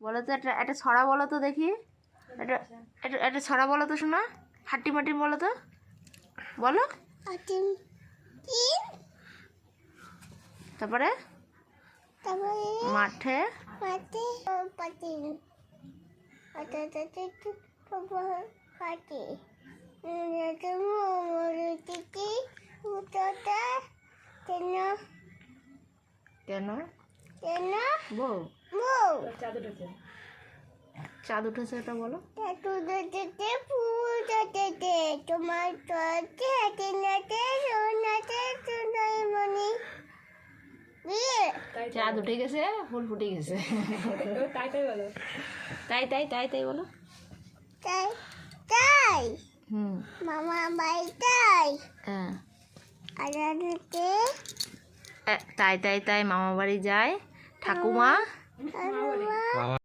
বলো তো একটা একটা ছড়া বলো তো দেখি, একটা একটা একটা ছড়া বলো তো শোনা, হাট্টি মাটি বলো তো, বলো। তারপরে মাঠে কেন বউ চাঁদ উঠেছে, এটা বলো। তোমার চাঁদ উঠে গেছে, ফুল ফুটে গেছে। তাই তাই বলো। তাই তাই তাই তাই বলো। তাই তাই হুম, মামা বাই তাই হ্যাঁ। আলাদাতে তাই তাই তাই মামা বাড়ি যায় ঠাকুমা। মামা